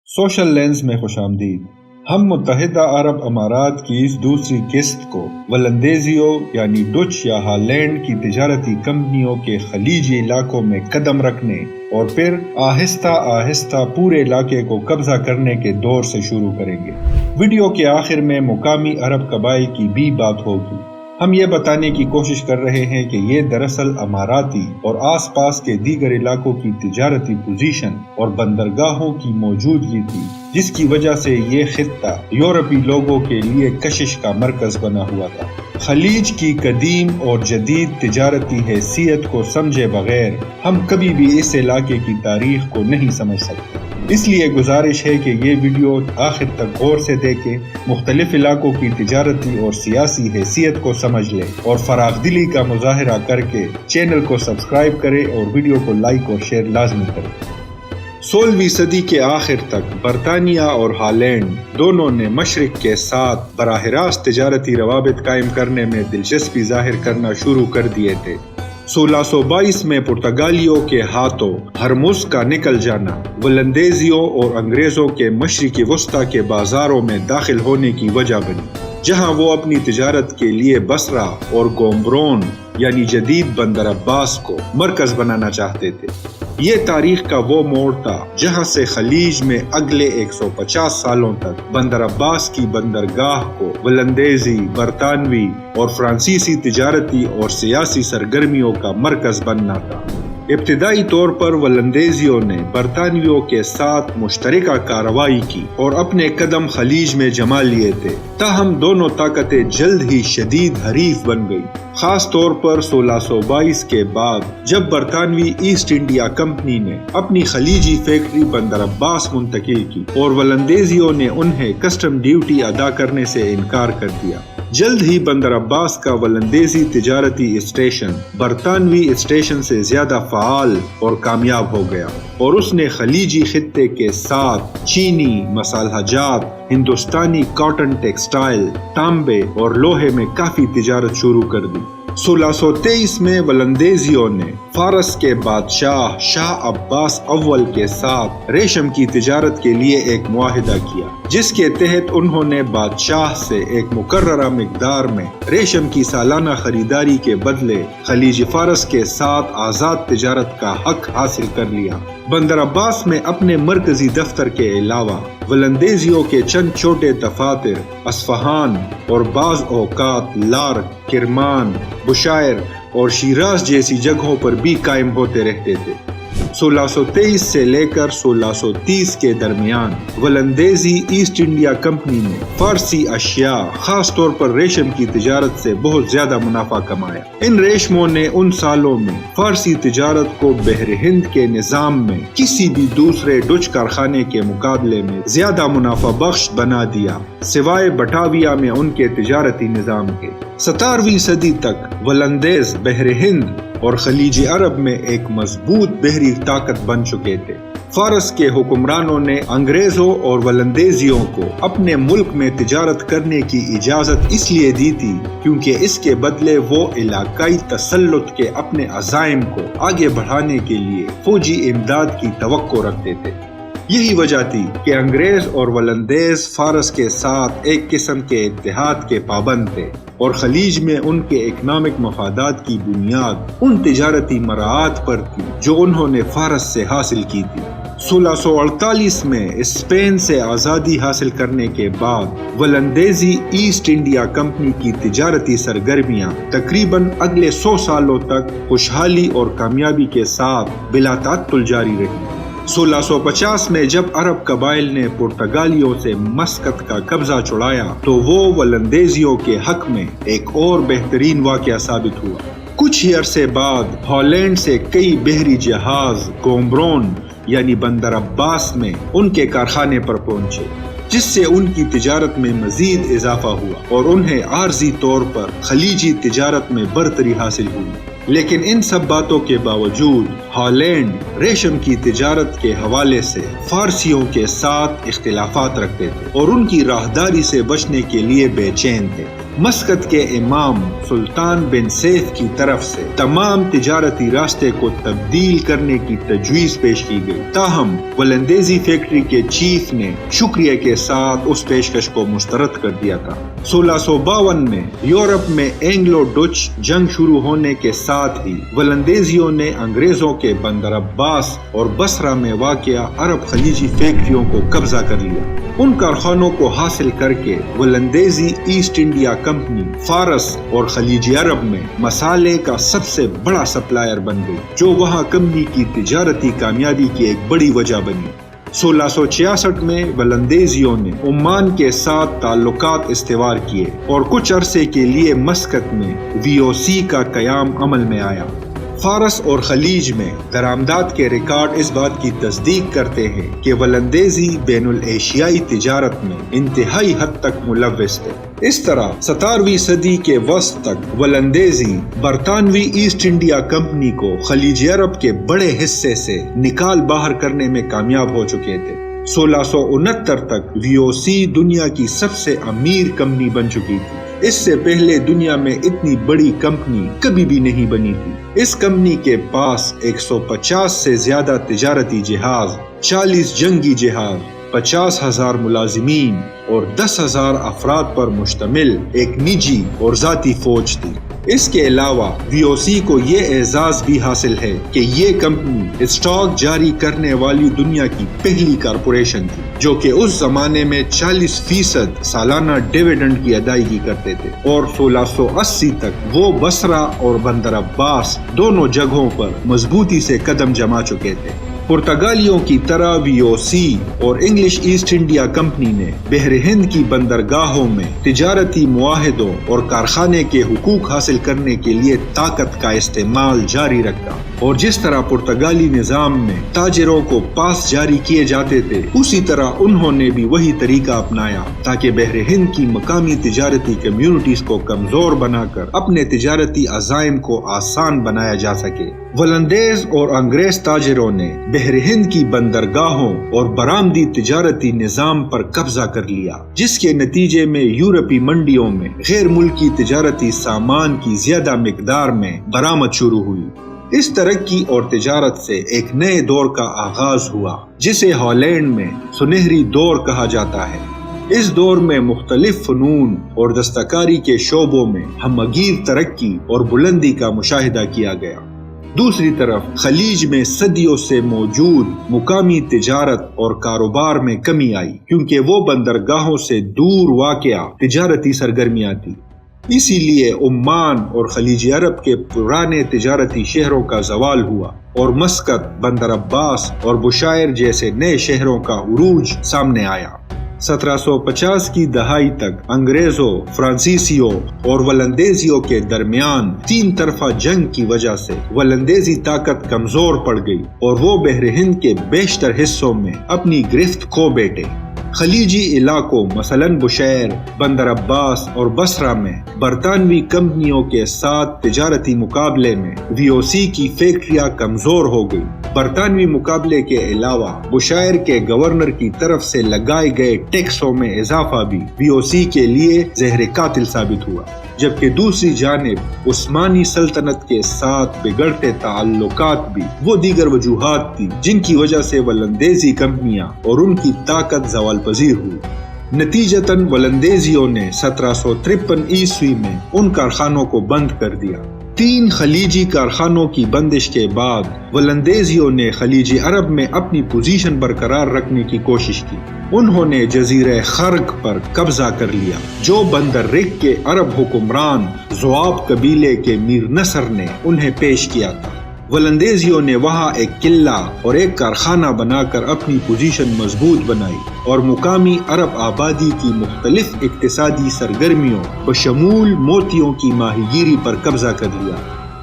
Social lens میں خوش آمدید۔ ہم متحدہ عرب امارات کی اس دوسری قسط کو ولندیزیوں یعنی ڈچ یا ہالینڈ کی تجارتی کمپنیوں کے خلیجی علاقوں میں قدم رکھنے اور پھر آہستہ آہستہ پورے علاقے کو قبضہ کرنے کے دور سے شروع کریں گے۔ ویڈیو کے آخر میں مقامی عرب قبائل کی بھی بات ہوگی۔ ہم یہ بتانے کی کوشش کر رہے ہیں کہ یہ دراصل اماراتی اور آس پاس کے دیگر علاقوں کی تجارتی پوزیشن اور بندرگاہوں کی موجودگی تھی، جس کی وجہ سے یہ خطہ یورپی لوگوں کے لیے کشش کا مرکز بنا ہوا تھا۔ خلیج کی قدیم اور جدید تجارتی حیثیت کو سمجھے بغیر ہم کبھی بھی اس علاقے کی تاریخ کو نہیں سمجھ سکتے۔ اس لیے گزارش ہے کہ یہ ویڈیو آخر تک غور سے دیکھیں، مختلف علاقوں کی تجارتی اور سیاسی حیثیت کو سمجھ لیں اور فراخ دلی کا مظاہرہ کر کے چینل کو سبسکرائب کریں اور ویڈیو کو لائک اور شیئر لازمی کریں۔ 16ویں صدی کے آخر تک برطانیہ اور ہالینڈ دونوں نے مشرق کے ساتھ براہ راست تجارتی روابط قائم کرنے میں دلچسپی ظاہر کرنا شروع کر دیے تھے۔ 1622 میں پرتگالیوں کے ہاتھوں ہرمز کا نکل جانا ولندیزیوں اور انگریزوں کے مشرقی وسطی کے بازاروں میں داخل ہونے کی وجہ بنی، جہاں وہ اپنی تجارت کے لیے بصرہ اور گومبرون یعنی جدید بندر عباس کو مرکز بنانا چاہتے تھے۔ یہ تاریخ کا وہ موڑ تھا جہاں سے خلیج میں اگلے 150 سالوں تک بندر عباس کی بندرگاہ کو ولندیزی، برطانوی اور فرانسیسی تجارتی اور سیاسی سرگرمیوں کا مرکز بننا تھا۔ ابتدائی طور پر ولندیزیوں نے برطانویوں کے ساتھ مشترکہ کارروائی کی اور اپنے قدم خلیج میں جما لیے تھے، تاہم دونوں طاقتیں جلد ہی شدید حریف بن گئی، خاص طور پر 1622 کے بعد جب برطانوی ایسٹ انڈیا کمپنی نے اپنی خلیجی فیکٹری بندر عباس منتقل کی اور ولندیزیوں نے انہیں کسٹم ڈیوٹی ادا کرنے سے انکار کر دیا۔ جلد ہی بندر عباس کا ولندیزی تجارتی اسٹیشن برطانوی اسٹیشن سے زیادہ فعال اور کامیاب ہو گیا اور اس نے خلیجی خطے کے ساتھ چینی مصالحہ جات، ہندوستانی کاٹن ٹیکسٹائل، تانبے اور لوہے میں کافی تجارت شروع کر دی۔ 1623 میں ولندیزیوں نے فارس کے بادشاہ شاہ عباس اول کے ساتھ ریشم کی تجارت کے لیے ایک معاہدہ کیا، جس کے تحت انہوں نے بادشاہ سے ایک مقررہ مقدار میں ریشم کی سالانہ خریداری کے بدلے خلیج فارس کے ساتھ آزاد تجارت کا حق حاصل کر لیا۔ بندر عباس میں اپنے مرکزی دفتر کے علاوہ ولندیزیوں کے چند چھوٹے دفاتر اصفہان اور بعض اوقات لارک، کرمان، بشائر اور شیراز جیسی جگہوں پر بھی قائم ہوتے رہتے تھے۔ 1623 سے لے کر 1630 کے درمیان ولندیزی ایسٹ انڈیا کمپنی نے فارسی اشیاء خاص طور پر ریشم کی تجارت سے بہت زیادہ منافع کمایا۔ ان ریشموں نے ان سالوں میں فارسی تجارت کو بحر ہند کے نظام میں کسی بھی دوسرے ڈچ کارخانے کے مقابلے میں زیادہ منافع بخش بنا دیا، سوائے بٹاویا میں ان کے تجارتی نظام کے۔ 17ویں صدی تک ولندیز بحر ہند اور خلیج عرب میں ایک مضبوط بحری طاقت بن چکے تھے۔ فارس کے حکمرانوں نے انگریزوں اور ولندیزیوں کو اپنے ملک میں تجارت کرنے کی اجازت اس لیے دی تھی کیونکہ اس کے بدلے وہ علاقائی تسلط کے اپنے عزائم کو آگے بڑھانے کے لیے فوجی امداد کی توقع رکھتے تھے۔ یہی وجہ تھی کہ انگریز اور ولندیز فارس کے ساتھ ایک قسم کے اتحاد کے پابند تھے اور خلیج میں ان کے اکنامک مفادات کی بنیاد ان تجارتی مراعات پر تھی جو انہوں نے فارس سے حاصل کی تھی۔ 1648 میں اسپین سے آزادی حاصل کرنے کے بعد ولندیزی ایسٹ انڈیا کمپنی کی تجارتی سرگرمیاں تقریباً اگلے 100 سالوں تک خوشحالی اور کامیابی کے ساتھ بلا تعطل جاری رہی۔ 1650 میں جب عرب قبائل نے پرتگالیوں سے مسقط کا قبضہ چھڑایا تو وہ ولندیزیوں کے حق میں ایک اور بہترین واقعہ ثابت ہوا۔ کچھ ہی عرصے بعد ہالینڈ سے کئی بحری جہاز گومبرون یعنی بندر عباس میں ان کے کارخانے پر پہنچے، جس سے ان کی تجارت میں مزید اضافہ ہوا اور انہیں عارضی طور پر خلیجی تجارت میں برتری حاصل ہوئی۔ لیکن ان سب باتوں کے باوجود ہالینڈ ریشم کی تجارت کے حوالے سے فارسیوں کے ساتھ اختلافات رکھتے تھے اور ان کی راہداری سے بچنے کے لیے بے چین تھے۔ مسقط کے امام سلطان بن سیف کی طرف سے تمام تجارتی راستے کو تبدیل کرنے کی تجویز پیش کی گئی، تاہم ولندیزی فیکٹری کے چیف نے شکریہ کے ساتھ اس پیشکش کو مسترد کر دیا تھا۔ 1652 میں یورپ میں اینگلو ڈچ جنگ شروع ہونے کے ساتھ ہی ولندیزیوں نے انگریزوں کے بندر عباس اور بصرہ میں واقع عرب خلیجی فیکٹریوں کو قبضہ کر لیا۔ ان کارخانوں کو حاصل کر کے ولندیزی ایسٹ انڈیا کمپنی فارس اور خلیجی عرب میں مسالے کا سب سے بڑا سپلائر بن گئی، جو وہاں کمپنی کی تجارتی کامیابی کی ایک بڑی وجہ بنی۔ 1666 میں ولندیزیوں نے عمان کے ساتھ تعلقات استوار کیے اور کچھ عرصے کے لیے مسقط میں VOC کا قیام عمل میں آیا۔ فارس اور خلیج میں درآمدات کے ریکارڈ اس بات کی تصدیق کرتے ہیں کہ ولندیزی بین الایشیائی تجارت میں انتہائی حد تک ملوث تھے۔ اس طرح 17ویں صدی کے وسط تک ولندیزی برطانوی ایسٹ انڈیا کمپنی کو خلیج عرب کے بڑے حصے سے نکال باہر کرنے میں کامیاب ہو چکے تھے۔ 1669 تک VOC دنیا کی سب سے امیر کمپنی بن چکی تھی۔ اس سے پہلے دنیا میں اتنی بڑی کمپنی کبھی بھی نہیں بنی تھی۔ اس کمپنی کے پاس 150 سے زیادہ تجارتی جہاز، 40 جنگی جہاز، 50,000 ملازمین اور 10,000 افراد پر مشتمل ایک نجی اور ذاتی فوج تھی۔ اس کے علاوہ VOC کو یہ اعزاز بھی حاصل ہے کہ یہ کمپنی اسٹاک جاری کرنے والی دنیا کی پہلی کارپوریشن تھی، جو کہ اس زمانے میں 40% سالانہ ڈیویڈنڈ کی ادائیگی کرتے تھے، اور 1680 تک وہ بصرہ اور بندر عباس دونوں جگہوں پر مضبوطی سے قدم جما چکے تھے۔ پرتگالیوں کی طرح VOC اور انگلش ایسٹ انڈیا کمپنی نے بحر ہند کی بندرگاہوں میں تجارتی معاہدوں اور کارخانے کے حقوق حاصل کرنے کے لیے طاقت کا استعمال جاری رکھا، اور جس طرح پرتگالی نظام میں تاجروں کو پاس جاری کیے جاتے تھے، اسی طرح انہوں نے بھی وہی طریقہ اپنایا تاکہ بحر ہند کی مقامی تجارتی کمیونٹیز کو کمزور بنا کر اپنے تجارتی عزائم کو آسان بنایا جا سکے۔ ولندیز اور انگریز تاجروں نے بحر ہند کی بندرگاہوں اور برآمدی تجارتی نظام پر قبضہ کر لیا، جس کے نتیجے میں یورپی منڈیوں میں غیر ملکی تجارتی سامان کی زیادہ مقدار میں برآمد شروع ہوئی۔ اس ترقی اور تجارت سے ایک نئے دور کا آغاز ہوا، جسے ہالینڈ میں سنہری دور کہا جاتا ہے۔ اس دور میں مختلف فنون اور دستکاری کے شعبوں میں ہمگیر ترقی اور بلندی کا مشاہدہ کیا گیا۔ دوسری طرف خلیج میں صدیوں سے موجود مقامی تجارت اور کاروبار میں کمی آئی، کیونکہ وہ بندرگاہوں سے دور واقع تجارتی سرگرمیاں تھیں۔ اسی لیے عمان اور خلیج عرب کے پرانے تجارتی شہروں کا زوال ہوا، اور مسقط، بندر عباس اور بشائر جیسے نئے شہروں کا عروج سامنے آیا۔ 1750 کی دہائی تک انگریزوں، فرانسیسیوں اور ولندیزیوں کے درمیان 3 طرفہ جنگ کی وجہ سے ولندیزی طاقت کمزور پڑ گئی، اور وہ بحر ہند کے بیشتر حصوں میں اپنی گرفت کھو بیٹھے۔ خلیجی علاقوں مثلاً بشیر، بندر عباس اور بصرہ میں برطانوی کمپنیوں کے ساتھ تجارتی مقابلے میں VOC کی فیکٹریاں کمزور ہو گئی۔ برطانوی مقابلے کے علاوہ بشائر کے گورنر کی طرف سے لگائے گئے ٹیکسوں میں اضافہ بھی VOC کے لیے زہر قاتل ثابت ہوا، جبکہ دوسری جانب عثمانی سلطنت کے ساتھ بگڑتے تعلقات بھی وہ دیگر وجوہات تھی جن کی وجہ سے ولندیزی کمپنیاں اور ان کی طاقت زوال پذیر ہوئی۔ نتیجتاً ولندیزیوں نے 1753 عیسوی میں ان کارخانوں کو بند کر دیا۔ 3 خلیجی کارخانوں کی بندش کے بعد ولندیزیوں نے خلیج عرب میں اپنی پوزیشن برقرار رکھنے کی کوشش کی۔ انہوں نے جزیرہ خرق پر قبضہ کر لیا، جو بندر رک کے عرب حکمران زواب قبیلے کے میر نصر نے انہیں پیش کیا تھا۔ ولندیزیوں نے وہاں ایک قلعہ اور ایک کارخانہ بنا کر اپنی پوزیشن مضبوط بنائی، اور مقامی عرب آبادی کی مختلف اقتصادی سرگرمیوں بشمول موتیوں کی ماہی گیری پر قبضہ کر لیا۔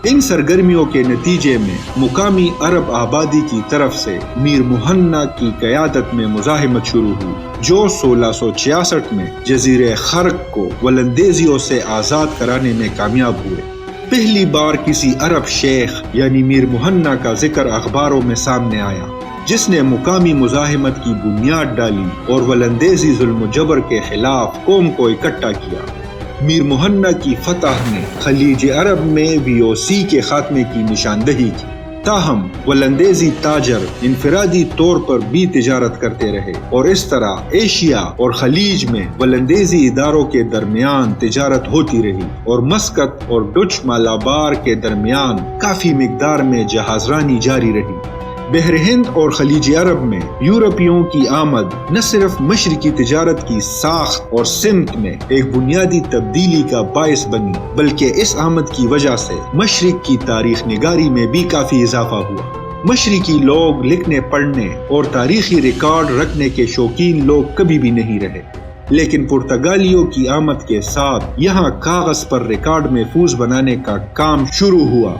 ان سرگرمیوں کے نتیجے میں مقامی عرب آبادی کی طرف سے میر مہنا کی قیادت میں مزاحمت شروع ہوئی، جو 1666 میں جزیرہ خرق کو ولندیزیوں سے آزاد کرانے میں کامیاب ہوئے۔ پہلی بار کسی عرب شیخ یعنی میر مہنا کا ذکر اخباروں میں سامنے آیا، جس نے مقامی مزاحمت کی بنیاد ڈالی اور ولندیزی ظلم و جبر کے خلاف قوم کو اکٹھا کیا۔ میر مہنا کی فتح نے خلیج عرب میں VOC کے خاتمے کی نشاندہی کی، تاہم ولندیزی تاجر انفرادی طور پر بھی تجارت کرتے رہے اور اس طرح ایشیا اور خلیج میں ولندیزی اداروں کے درمیان تجارت ہوتی رہی اور مسقط اور ڈچ مالابار کے درمیان کافی مقدار میں جہازرانی جاری رہی۔ بحر ہند اور خلیج عرب میں یورپیوں کی آمد نہ صرف مشرقی تجارت کی ساخت اور سمت میں ایک بنیادی تبدیلی کا باعث بنی، بلکہ اس آمد کی وجہ سے مشرق کی تاریخ نگاری میں بھی کافی اضافہ ہوا۔ مشرقی لوگ لکھنے پڑھنے اور تاریخی ریکارڈ رکھنے کے شوقین لوگ کبھی بھی نہیں رہے، لیکن پرتگالیوں کی آمد کے ساتھ یہاں کاغذ پر ریکارڈ محفوظ بنانے کا کام شروع ہوا۔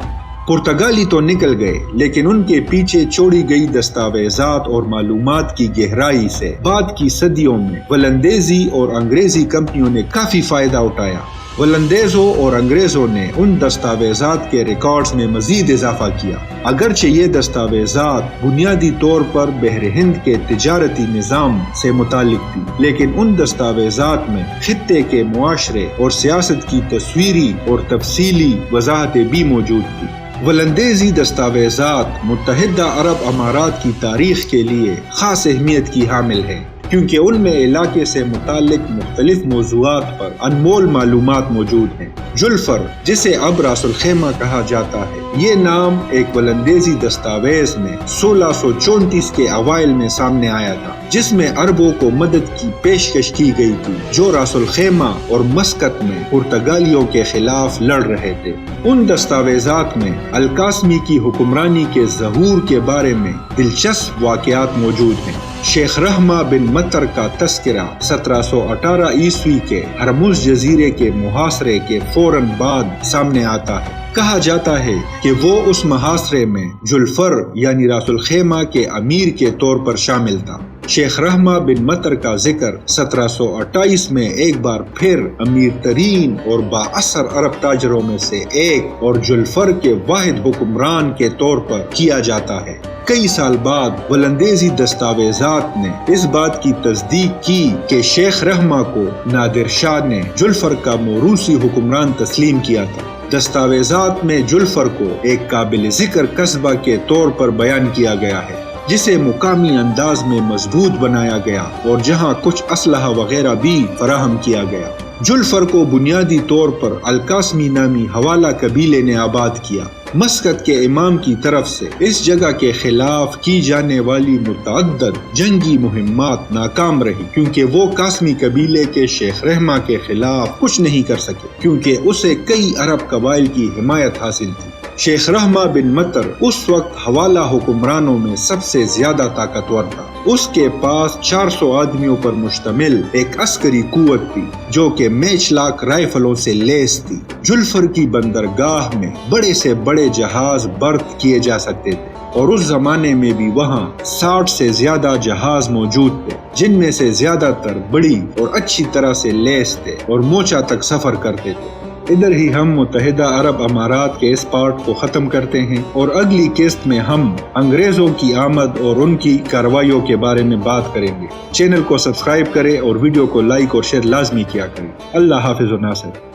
پرتگالی تو نکل گئے، لیکن ان کے پیچھے چھوڑی گئی دستاویزات اور معلومات کی گہرائی سے بعد کی صدیوں میں ولندیزی اور انگریزی کمپنیوں نے کافی فائدہ اٹھایا۔ ولندیزوں اور انگریزوں نے ان دستاویزات کے ریکارڈز میں مزید اضافہ کیا، اگرچہ یہ دستاویزات بنیادی طور پر بحر ہند کے تجارتی نظام سے متعلق تھی، لیکن ان دستاویزات میں خطے کے معاشرے اور سیاست کی تصویری اور تفصیلی وضاحتیں بھی موجود تھی۔ ولندیزی دستاویزات متحدہ عرب امارات کی تاریخ کے لیے خاص اہمیت کی حامل ہیں، کیونکہ ان میں علاقے سے متعلق مختلف موضوعات پر انمول معلومات موجود ہیں۔ جلفر، جسے اب راس الخیمہ کہا جاتا ہے، یہ نام ایک ولندیزی دستاویز میں 1634 کے اوائل میں سامنے آیا تھا، جس میں عربوں کو مدد کی پیشکش کی گئی تھی جو راس الخیمہ اور مسقط میں پرتگالیوں کے خلاف لڑ رہے تھے۔ ان دستاویزات میں القاسمی کی حکمرانی کے ظہور کے بارے میں دلچسپ واقعات موجود ہیں۔ شیخ رحمہ بن مطر کا تذکرہ 1718 عیسوی کے ہرمز جزیرے کے محاصرے کے فوراً بعد سامنے آتا ہے۔ کہا جاتا ہے کہ وہ اس محاصرے میں جلفر یعنی راس الخیمہ کے امیر کے طور پر شامل تھا۔ شیخ رحمہ بن مطر کا ذکر 1728 میں ایک بار پھر امیر ترین اور با اثر عرب تاجروں میں سے ایک اور جلفر کے واحد حکمران کے طور پر کیا جاتا ہے۔ کئی سال بعد ولندیزی دستاویزات نے اس بات کی تصدیق کی کہ شیخ رحمہ کو نادر شاہ نے جلفر کا موروثی حکمران تسلیم کیا تھا۔ دستاویزات میں جلفر کو ایک قابل ذکر قصبہ کے طور پر بیان کیا گیا ہے، جسے مقامی انداز میں مضبوط بنایا گیا اور جہاں کچھ اسلحہ وغیرہ بھی فراہم کیا گیا۔ جلفر کو بنیادی طور پر القاسمی نامی حوالہ قبیلے نے آباد کیا۔ مسقط کے امام کی طرف سے اس جگہ کے خلاف کی جانے والی متعدد جنگی مہمات ناکام رہی، کیونکہ وہ قاسمی قبیلے کے شیخ رحمہ کے خلاف کچھ نہیں کر سکے، کیونکہ اسے کئی عرب قبائل کی حمایت حاصل تھی۔ شیخ رحمہ بن مطر اس وقت حوالہ حکمرانوں میں سب سے زیادہ طاقتور تھا۔ اس کے پاس 400 آدمیوں پر مشتمل ایک عسکری قوت تھی جو کہ میچ لاک رائفلوں سے لیس تھی۔ جلفر کی بندرگاہ میں بڑے سے بڑے جہاز برت کیے جا سکتے تھے، اور اس زمانے میں بھی وہاں 60 سے زیادہ جہاز موجود تھے، جن میں سے زیادہ تر بڑی اور اچھی طرح سے لیس تھے اور موچا تک سفر کرتے تھے۔ ادھر ہی ہم متحدہ عرب امارات کے اس پارٹ کو ختم کرتے ہیں، اور اگلی قسط میں ہم انگریزوں کی آمد اور ان کی کارروائیوں کے بارے میں بات کریں گے۔ چینل کو سبسکرائب کریں اور ویڈیو کو لائک اور شیئر لازمی کیا کریں۔ اللہ حافظ و ناصر۔